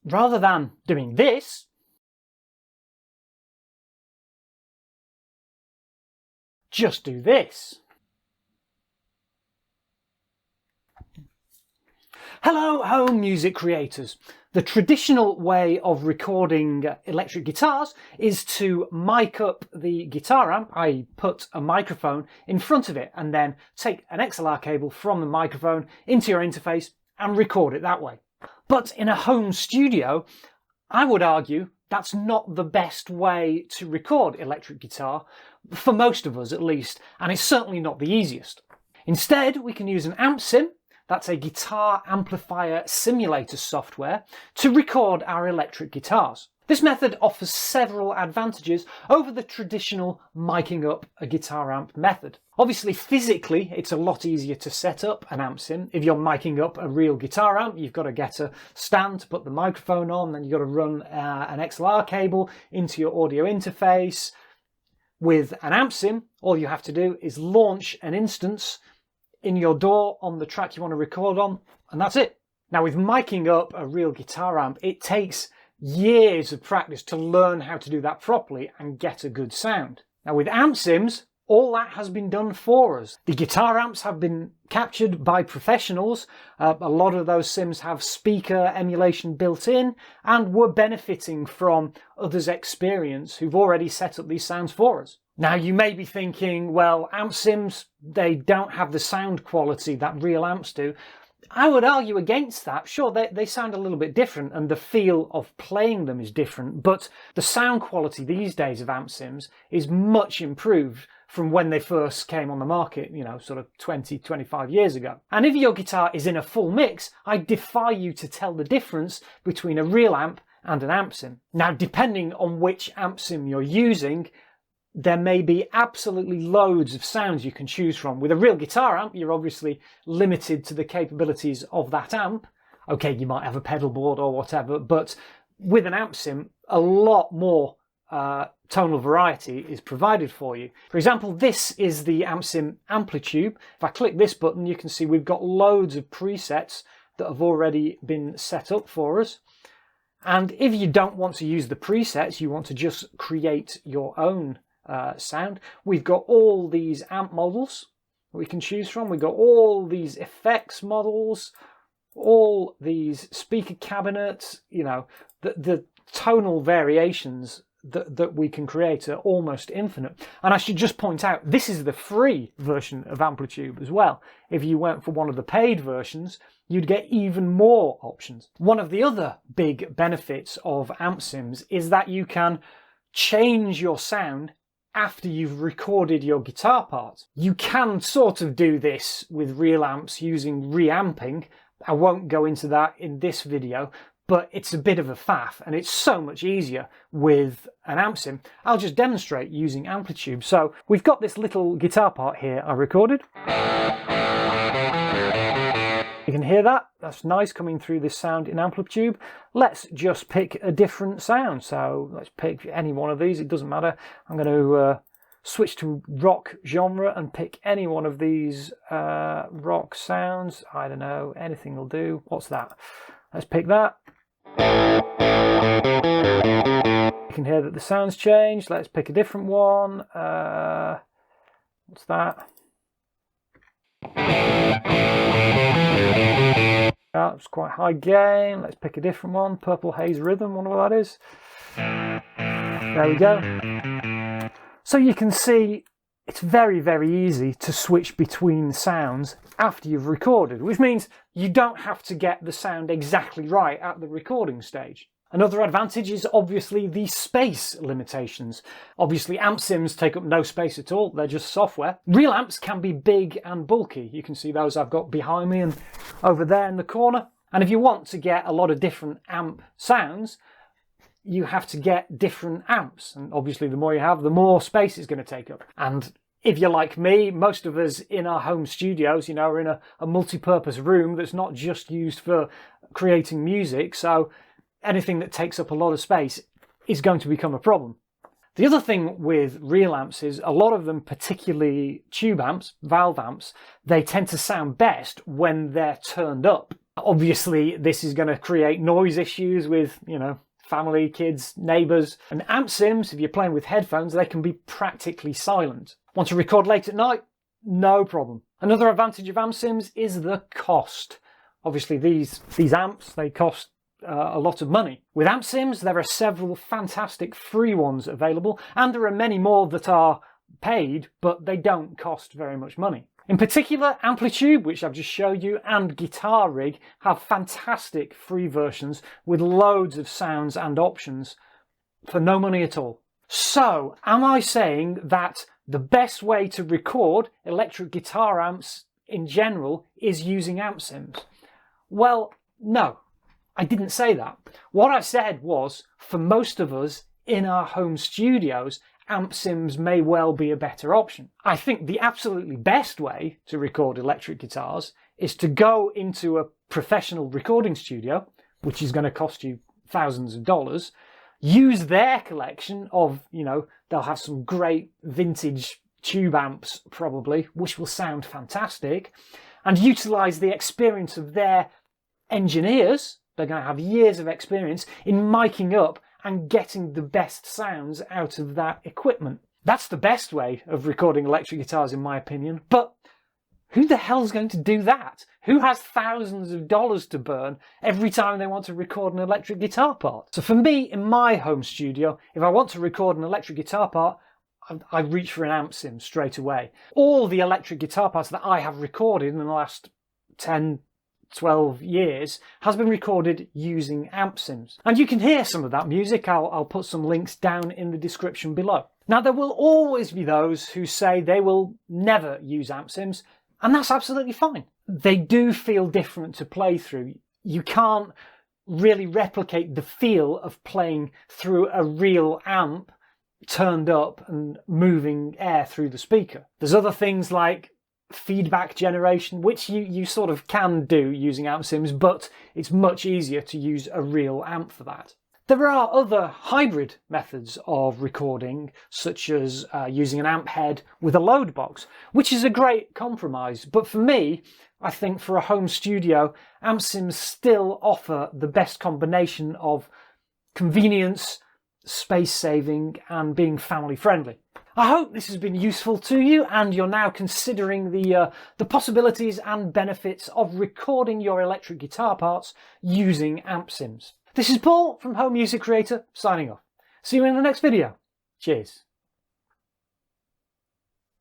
rather than doing this, just do this. Hello, home music creators. The traditional way of recording electric guitars is to mic up the guitar amp, i.e. put a microphone in front of it and then take an XLR cable from the microphone into your interface and record it that way. But in a home studio, I would argue that's not the best way to record electric guitar, for most of us at least, and it's certainly not the easiest. Instead, we can use an amp sim. That's a guitar amplifier simulator software to record our electric guitars. This method offers several advantages over the traditional miking up a guitar amp method. Obviously, physically, it's a lot easier to set up an amp sim. If you're miking up a real guitar amp, you've got to get a stand to put the microphone on, then you've got to run an XLR cable into your audio interface. With an amp sim, all you have to do is launch an instance in your DAW on the track you want to record on, and that's it. Now, with miking up a real guitar amp, it takes years of practice to learn how to do that properly and get a good sound. Now, with amp sims, all that has been done for us. The guitar amps have been captured by professionals. A lot of those sims have speaker emulation built in, and we're benefiting from others' experience who've already set up these sounds for us. Now, you may be thinking, well, amp sims, they don't have the sound quality that real amps do. I would argue against that. Sure, they sound a little bit different and the feel of playing them is different, but the sound quality these days of amp sims is much improved from when they first came on the market, sort of 20, 25 years ago. And if your guitar is in a full mix, I defy you to tell the difference between a real amp and an amp sim. Now, depending on which amp sim you're using, there may be absolutely loads of sounds you can choose from. With a real guitar amp, you're obviously limited to the capabilities of that amp. Okay, you might have a pedal board or whatever, but with an amp sim, a lot more tonal variety is provided for you. For example, this is the amp sim Amplitube. If I click this button, you can see we've got loads of presets that have already been set up for us. And if you don't want to use the presets, you want to just create your own sound, we've got all these amp models that we can choose from. We've got all these effects models, all these speaker cabinets, the tonal variations that we can create are almost infinite. And I should just point out, this is the free version of Amplitube as well. If you went for one of the paid versions, you'd get even more options. One of the other big benefits of amp sims is that you can change your sound after you've recorded your guitar part. You can sort of do this with real amps using reamping. I won't go into that in this video, but it's a bit of a faff and it's so much easier with an amp sim. I'll just demonstrate using Amplitube. So we've got this little guitar part here I recorded. You can hear that. That's nice coming through this sound in Amplitube. Let's just pick a different sound. So let's pick any one of these. It doesn't matter. I'm going to switch to rock genre and pick any one of these rock sounds. I don't know, anything will do. What's that? Let's pick that. You can hear that the sound's changed. Let's pick a different one. What's that? It's quite high gain. Let's pick a different one. Purple Haze Rhythm, wonder what that is. There we go. So you can see it's very, very easy to switch between sounds after you've recorded, which means you don't have to get the sound exactly right at the recording stage. Another advantage is obviously the space limitations. Obviously, amp sims take up no space at all. They're just software. Real amps can be big and bulky. You can see those I've got behind me and over there in the corner. And if you want to get a lot of different amp sounds, you have to get different amps. And obviously, the more you have, the more space it's going to take up. And if you're like me, most of us in our home studios, are in a multi-purpose room that's not just used for creating music. So anything that takes up a lot of space is going to become a problem. The other thing with real amps is a lot of them, particularly tube amps, valve amps, they tend to sound best when they're turned up. Obviously, this is going to create noise issues with, family, kids, neighbours. And amp sims, if you're playing with headphones, they can be practically silent. Want to record late at night? No problem. Another advantage of amp sims is the cost. Obviously, these amps, they cost a lot of money. With amp sims, there are several fantastic free ones available, and there are many more that are paid, but they don't cost very much money. In particular, Amplitude, which I've just showed you, and Guitar Rig have fantastic free versions with loads of sounds and options for no money at all. So, am I saying that the best way to record electric guitar amps in general is using amp sims? Well, no, I didn't say that. What I said was, for most of us in our home studios, amp sims may well be a better option. I think the absolutely best way to record electric guitars is to go into a professional recording studio, which is going to cost you thousands of dollars, use their collection of, they'll have some great vintage tube amps probably, which will sound fantastic, and utilize the experience of their engineers. They're going to have years of experience in miking up and getting the best sounds out of that equipment. That's the best way of recording electric guitars, in my opinion. But who the hell's going to do that? Who has thousands of dollars to burn every time they want to record an electric guitar part? So for me, in my home studio, if I want to record an electric guitar part, I reach for an amp sim straight away. All the electric guitar parts that I have recorded in the last 10, 12 years has been recorded using amp sims. And you can hear some of that music. I'll put some links down in the description below. Now, there will always be those who say they will never use amp sims, and that's absolutely fine. They do feel different to play through. You can't really replicate the feel of playing through a real amp turned up and moving air through the speaker. There's other things like feedback generation, which you sort of can do using amp sims, but it's much easier to use a real amp for that. There are other hybrid methods of recording, such as using an amp head with a load box, which is a great compromise. But for me, I think for a home studio, amp sims still offer the best combination of convenience, space saving, and being family friendly. I hope this has been useful to you and you're now considering the possibilities and benefits of recording your electric guitar parts using amp sims. This is Paul from Home Music Creator signing off. See you in the next video. Cheers.